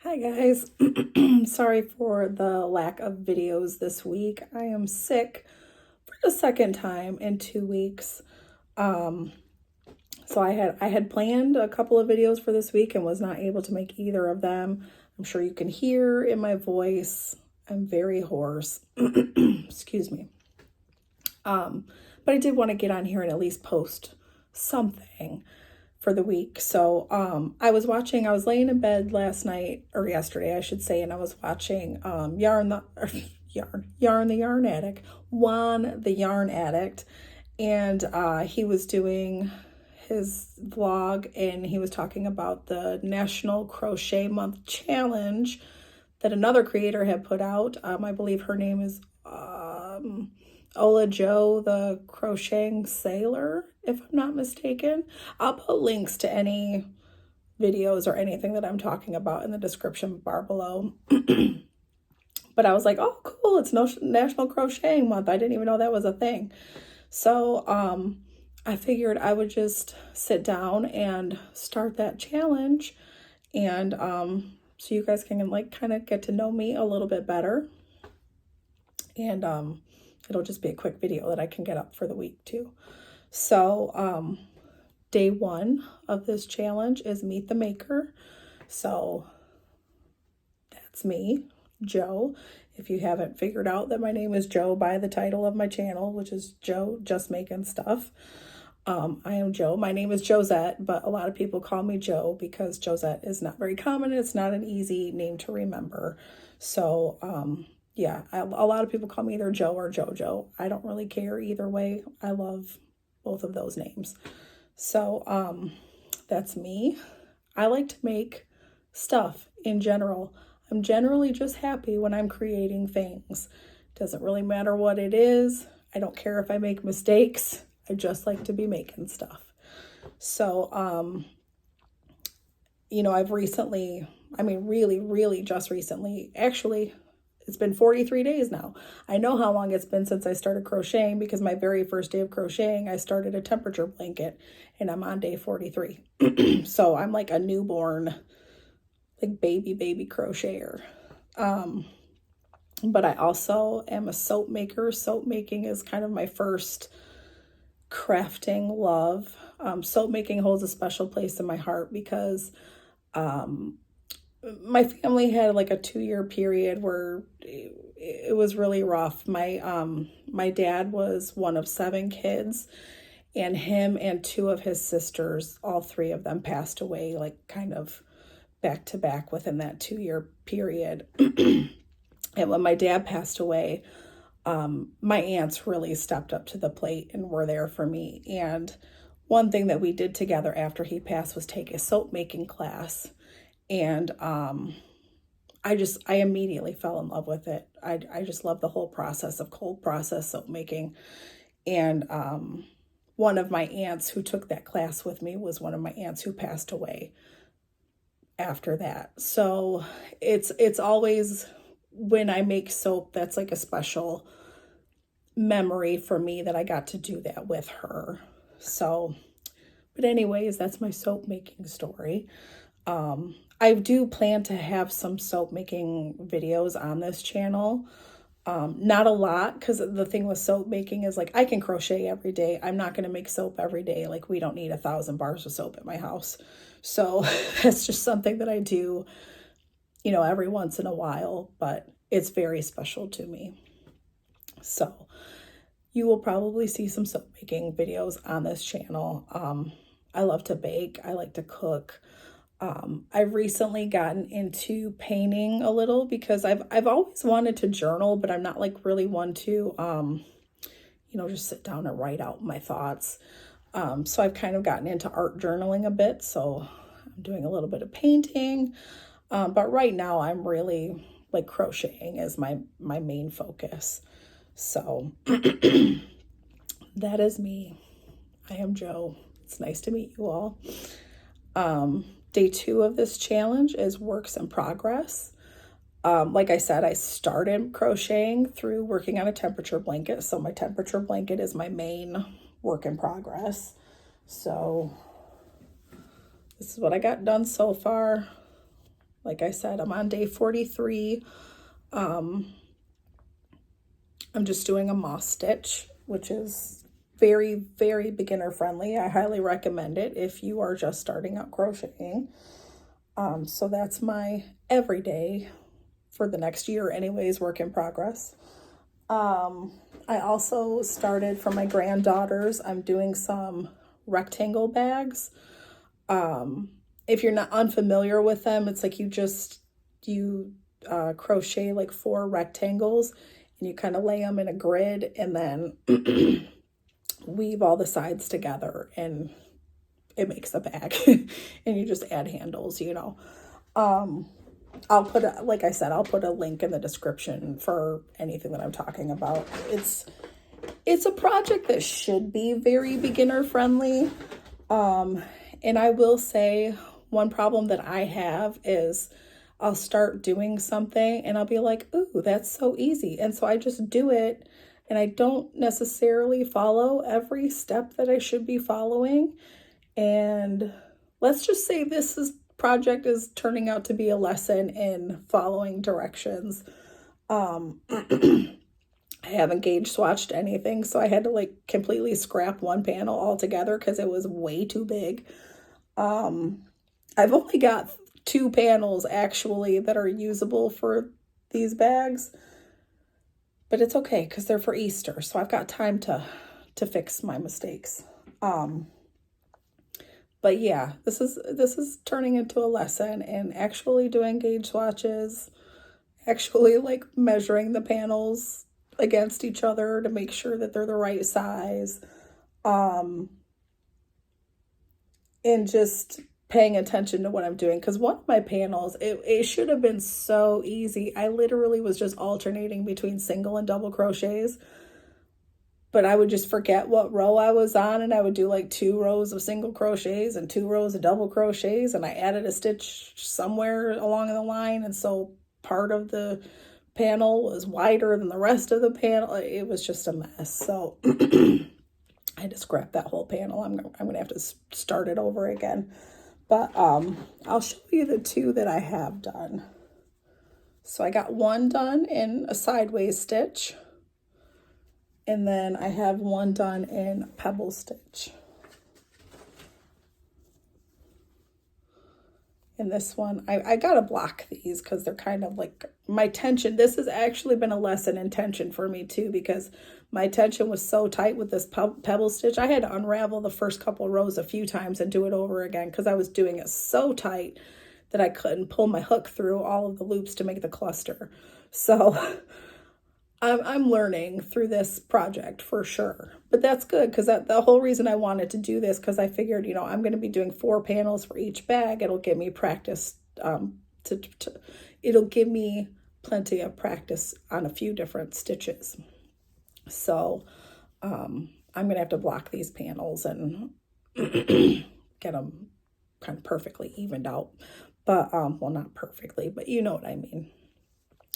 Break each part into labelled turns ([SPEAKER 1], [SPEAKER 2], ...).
[SPEAKER 1] Hi guys, sorry for the lack of videos this week. I am sick for the second time in 2 weeks. Um, so I had planned a couple of videos for this week and was not able to make either of them. I'm sure you can hear in my voice, I'm very hoarse. Excuse me. But I did want to get on here and at least post something for the week. So I was laying in bed last night, or yesterday I should say, and I was watching Yarn the Yarn Addict, Juan the Yarn Addict, and he was doing his vlog and he was talking about the National Crochet Month Challenge that another creator had put out. I believe her name is Ola Joe, the crocheting sailor, if I'm not mistaken. I'll put links to any videos or anything that I'm talking about in the description bar below. But I was like, oh, cool, it's National Crocheting Month. I didn't even know that was a thing. So I figured I would just sit down and start that challenge. And so you guys can like kind of get to know me a little bit better. And it'll just be a quick video that I can get up for the week too. So day one of this challenge is Meet the Maker. So that's me, Joe. If you haven't figured out that my name is Joe by the title of my channel, which is Joe Just Making Stuff. I am Joe. My name is Josette, but a lot of people call me Joe because Josette is not very common. It's not an easy name to remember. So yeah, a lot of people call me either Joe or JoJo. I don't really care either way. I love both of those names. So that's me. I like to make stuff in general. I'm generally just happy when I'm creating things. Doesn't really matter what it is. I don't care if I make mistakes. I just like to be making stuff. So I've recently, really just recently, actually, it's been 43 days now. I know how long it's been since I started crocheting because my very first day of crocheting, I started a temperature blanket and I'm on day 43. So I'm like a newborn, like baby crocheter. But I also am a soap maker. Soap making is kind of my first crafting love. Soap making holds a special place in my heart because my family had like a 2-year period where it was really rough. My dad was one of 7 kids, and him and 2 of his sisters, all 3 of them passed away like kind of back to back within that 2-year period. And when my dad passed away, my aunts really stepped up to the plate and were there for me. And one thing that we did together after he passed was take a soap making class. And I immediately fell in love with it. I just love the whole process of cold process soap making. And one of my aunts who took that class with me was one of my aunts who passed away after that. So it's always, when I make soap, that's like a special memory for me that I got to do that with her. So, but anyways, that's my soap making story. I do plan to have some soap making videos on this channel. Not a lot, because the thing with soap making is like I can crochet every day. I'm not going to make soap every day. Like we don't need 1,000 bars of soap at my house. So that's just something that I do, every once in a while, but it's very special to me. So you will probably see some soap making videos on this channel. I love to bake. I like to cook. I've recently gotten into painting a little because I've always wanted to journal, but I'm not like really one to, just sit down and write out my thoughts. So I've kind of gotten into art journaling a bit. So I'm doing a little bit of painting. But right now I'm really like crocheting is my main focus. So that is me. I am Joe. It's nice to meet you all. Day 2 of this challenge is works in progress. Like I said, I started crocheting through working on a temperature blanket. So my temperature blanket is my main work in progress. So this is what I got done so far. Like I said, I'm on day 43. I'm just doing a moss stitch, which is very, very beginner friendly. I highly recommend it if you are just starting out crocheting. So that's my everyday for the next year anyways, work in progress. I also started for my granddaughters, I'm doing some rectangle bags. If you're not unfamiliar with them, it's like you crochet like 4 rectangles and you kind of lay them in a grid and then weave all the sides together and it makes a bag and you just add handles, you know. I'll put like I said, I'll put a link in the description for anything that I'm talking about. It's a project that should be very beginner friendly. And I will say one problem that I have is I'll start doing something and I'll be like, ooh, that's so easy. And so I just do it and I don't necessarily follow every step that I should be following. And let's just say project is turning out to be a lesson in following directions. I haven't gauge swatched anything, so I had to like completely scrap one panel altogether because it was way too big. I've only got 2 panels actually that are usable for these bags, but it's okay because they're for Easter, so I've got time to fix my mistakes. But yeah, this is turning into a lesson and actually doing gauge swatches, actually like measuring the panels against each other to make sure that they're the right size. And just paying attention to what I'm doing. Because one of my panels, it should have been so easy. I literally was just alternating between single and double crochets. But I would just forget what row I was on and I would do like 2 rows of single crochets and 2 rows of double crochets. And I added a stitch somewhere along the line. And so part of the panel was wider than the rest of the panel. It was just a mess. So I had to scrap that whole panel. I'm going to have to start it over again. But I'll show you the 2 that I have done. So I got one done in a sideways stitch. And then I have one done in pebble stitch. And this one, I gotta block these because they're kind of like my tension. This has actually been a lesson in tension for me too, because my tension was so tight with this pebble stitch. I had to unravel the first couple rows a few times and do it over again because I was doing it so tight that I couldn't pull my hook through all of the loops to make the cluster. So I'm learning through this project for sure, but that's good because the whole reason I wanted to do this, because I figured, you know, I'm going to be doing 4 panels for each bag. It'll give me practice, it'll give me plenty of practice on a few different stitches. So I'm going to have to block these panels and get them kind of perfectly evened out, but well, not perfectly, but you know what I mean.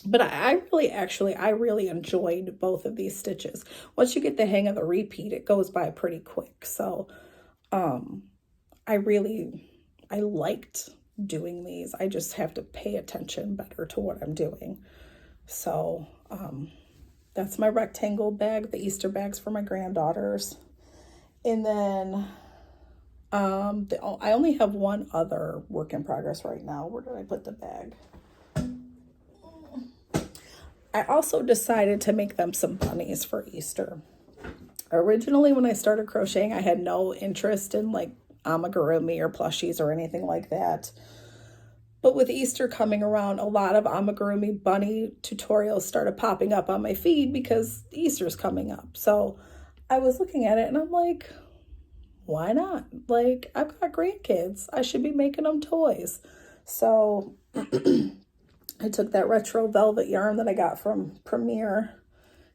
[SPEAKER 1] But I really enjoyed both of these stitches. Once you get the hang of the repeat, it goes by pretty quick. So I liked doing these. I just have to pay attention better to what I'm doing. So that's my rectangle bag, the Easter bags for my granddaughters. And then I only have one other work in progress right now. Where did I put the bag? I also decided to make them some bunnies for Easter. Originally, when I started crocheting, I had no interest in like amigurumi or plushies or anything like that. But with Easter coming around, a lot of amigurumi bunny tutorials started popping up on my feed because Easter's coming up. So I was looking at it and I'm like, why not? Like, I've got grandkids. I should be making them toys. So I took that retro velvet yarn that I got from Premier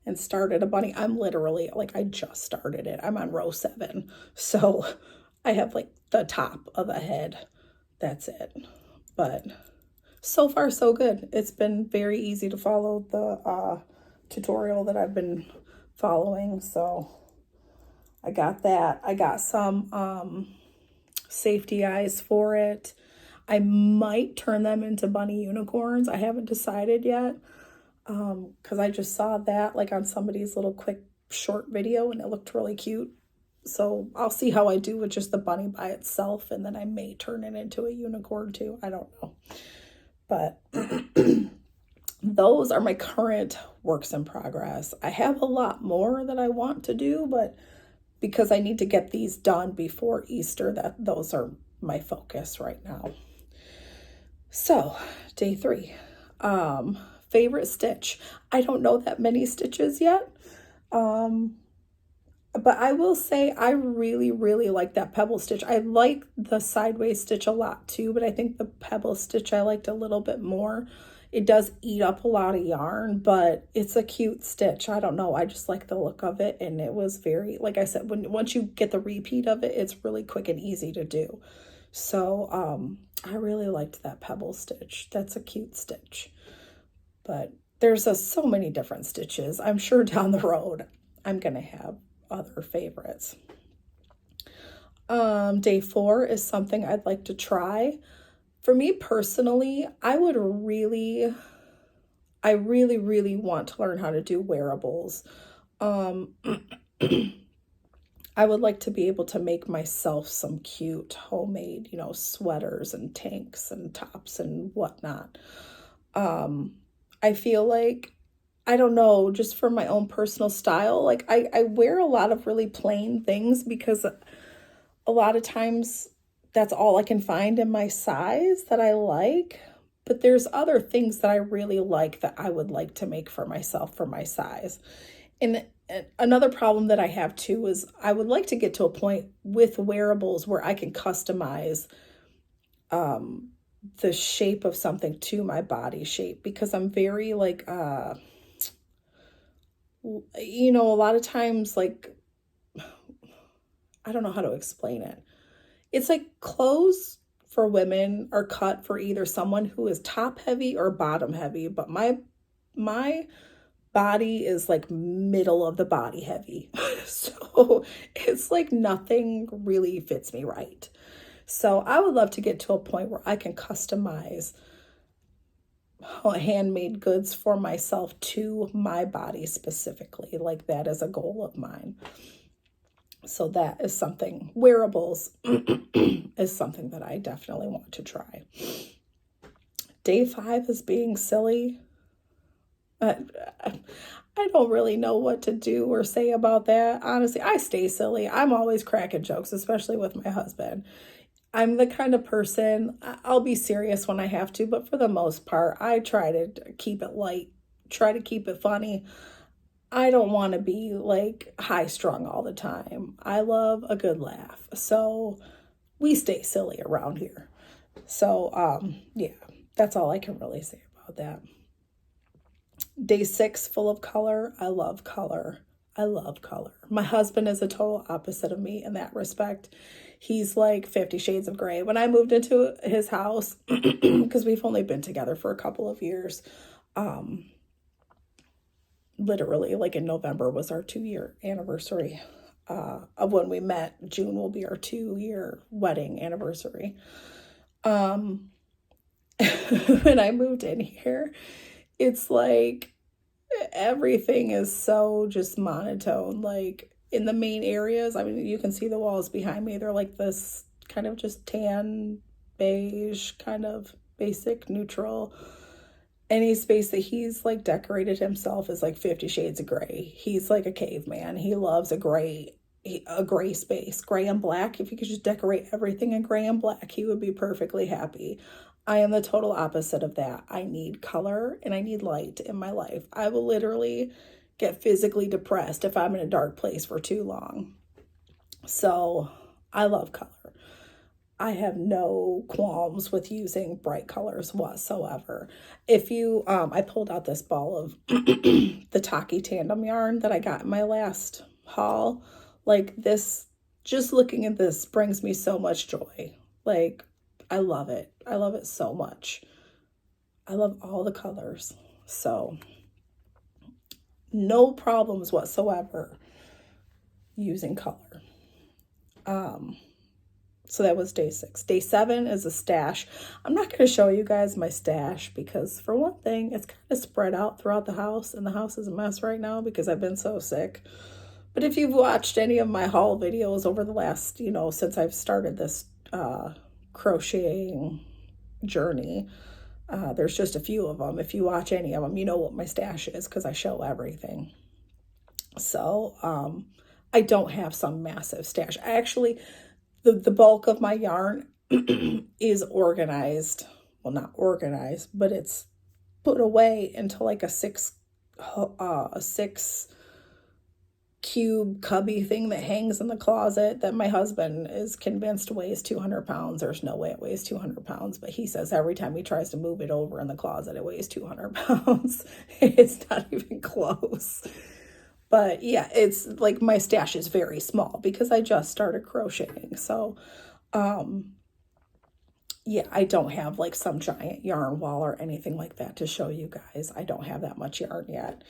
[SPEAKER 1] and started a bunny. I'm literally, like, I just started it. I'm on row 7. So I have, like, the top of a head. That's it. But so far, so good. It's been very easy to follow the tutorial that I've been following. So I got that. I got some safety eyes for it. I might turn them into bunny unicorns. I haven't decided yet. Because I just saw that like on somebody's little quick short video and it looked really cute. So I'll see how I do with just the bunny by itself, and then I may turn it into a unicorn too. I don't know. But those are my current works in progress. I have a lot more that I want to do, but because I need to get these done before Easter, those are my focus right now. So, day 3. Favorite stitch. I don't know that many stitches yet. But I will say I really, really like that pebble stitch. I like the sideways stitch a lot too, but I think the pebble stitch I liked a little bit more. It does eat up a lot of yarn, but it's a cute stitch. I don't know. I just like the look of it, and it was very, like I said, once you get the repeat of it, it's really quick and easy to do. So I really liked that pebble stitch. That's a cute stitch. But there's so many different stitches. I'm sure down the road I'm gonna have other favorites. Day 4 is something I'd like to try. For me personally, I really, really want to learn how to do wearables. I would like to be able to make myself some cute homemade, sweaters and tanks and tops and whatnot. I feel like, I don't know, just for my own personal style, like I wear a lot of really plain things because a lot of times that's all I can find in my size that I like. But there's other things that I really like that I would like to make for myself for my size. And another problem that I have too is I would like to get to a point with wearables where I can customize the shape of something to my body shape, because I'm very like a lot of times, like, I don't know how to explain it. It's like clothes for women are cut for either someone who is top heavy or bottom heavy, but my body is like middle of the body heavy. So it's like nothing really fits me right. So I would love to get to a point where I can customize handmade goods for myself to my body specifically. Like, that is a goal of mine. So that is something, wearables is something that I definitely want to try. Day 5 is being silly. I don't really know what to do or say about that. Honestly, I stay silly. I'm always cracking jokes, especially with my husband. I'm the kind of person, I'll be serious when I have to, but for the most part, I try to keep it light, try to keep it funny. I don't want to be like high strung all the time. I love a good laugh. So we stay silly around here. So, yeah, that's all I can really say about that. Day 6, full of color. I love color. I love color. My husband is a total opposite of me in that respect. He's like 50 Shades of Grey. When I moved into his house, because we've only been together for a couple of years, literally like in November was our 2-year anniversary of when we met. June will be our 2-year wedding anniversary. When I moved in here, it's like everything is so just monotone. Like in the main areas, I mean, you can see the walls behind me. They're like this kind of just tan, beige, kind of basic, neutral. Any space that he's like decorated himself is like 50 Shades of Gray. He's like a caveman. He loves a gray space, gray and black. If he could just decorate everything in gray and black, he would be perfectly happy. I am the total opposite of that. I need color and I need light in my life. I will literally get physically depressed if I'm in a dark place for too long. So I love color. I have no qualms with using bright colors whatsoever. If you, I pulled out this ball of the Taki tandem yarn that I got in my last haul. Like this, just looking at this brings me so much joy. Like, I love it. I love it so much. I love all the colors. So no problems whatsoever using color. So that was day 6. Day 7 is a stash. I'm not going to show you guys my stash because, for one thing, it's kind of spread out throughout the house, and the house is a mess right now because I've been so sick. But if you've watched any of my haul videos over the last, since I've started this crocheting journey, there's just a few of them. If you watch any of them, you know what my stash is because I show everything. So I don't have some massive stash. I actually, the bulk of my yarn is organized. Well, not organized, but it's put away into like a six cube cubby thing that hangs in the closet that my husband is convinced weighs 200 pounds. There's no way it weighs 200 pounds, but he says every time he tries to move it over in the closet, it weighs 200 pounds. It's not even close. But yeah, it's like my stash is very small because I just started crocheting. So, yeah, I don't have like some giant yarn wall or anything like that to show you guys. I don't have that much yarn yet.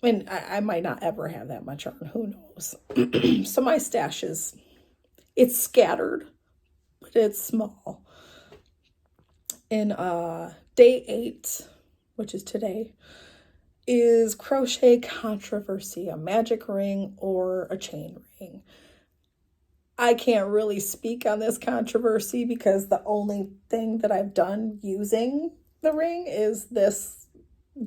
[SPEAKER 1] And I might not ever have that much yarn. Who knows? So my stash it's scattered, but it's small. In day 8, which is today, is crochet controversy, a magic ring or a chain ring. I can't really speak on this controversy because the only thing that I've done using the ring is this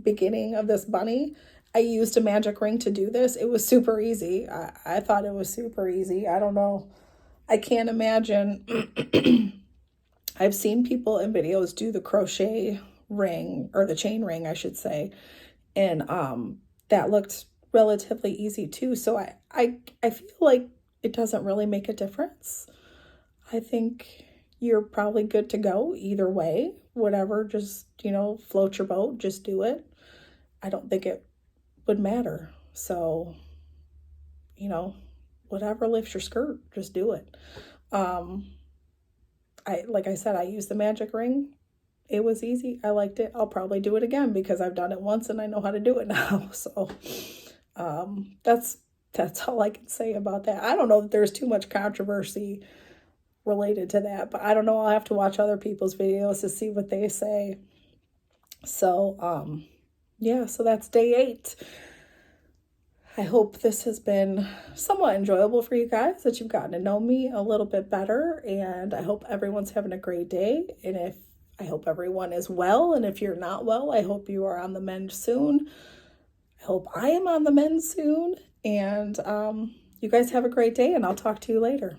[SPEAKER 1] beginning of this bunny. I used a magic ring to do this. It was super easy. I thought it was super easy. I don't know. I can't imagine. I've seen people in videos do the crochet ring, or the chain ring, I should say. And that looked relatively easy too. So I feel like it doesn't really make a difference. I think you're probably good to go either way. Whatever, just, float your boat, just do it. I don't think it would matter. So, whatever lifts your skirt, just do it. Like I said, I used the magic ring. It was easy. I liked it. I'll probably do it again because I've done it once and I know how to do it now. So that's all I can say about that. I don't know that there's too much controversy related to that, but I don't know. I'll have to watch other people's videos to see what they say. So yeah, so that's day 8. I hope this has been somewhat enjoyable for you guys, that you've gotten to know me a little bit better, and I hope everyone's having a great day. And I hope everyone is well, and if you're not well, I hope you are on the mend soon. I hope I am on the mend soon, and you guys have a great day, and I'll talk to you later.